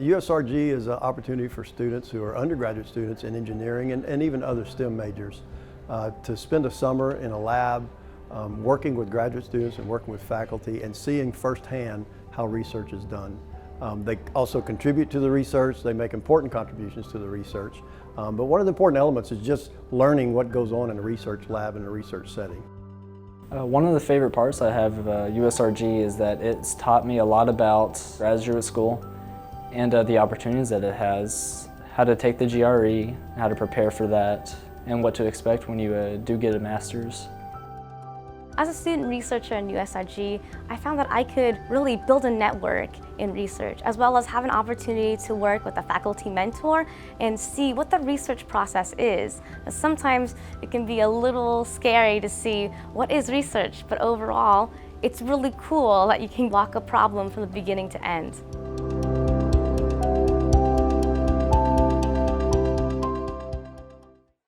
USRG is an opportunity for students who are undergraduate students in engineering and even other STEM majors to spend a summer in a lab working with graduate students and working with faculty and seeing firsthand how research is done. They also contribute to the research, they make important contributions to the research, but one of the important elements is just learning what goes on in a research lab in a research setting. One of the favorite parts I have of USRG is that it's taught me a lot about graduate school and the opportunities that it has, how to take the GRE, how to prepare for that, and what to expect when you do get a master's. As a student researcher in USRG, I found that I could really build a network in research, as well as have an opportunity to work with a faculty mentor and see what the research process is. Sometimes it can be a little scary to see what is research, but overall, it's really cool that you can walk a problem from the beginning to end.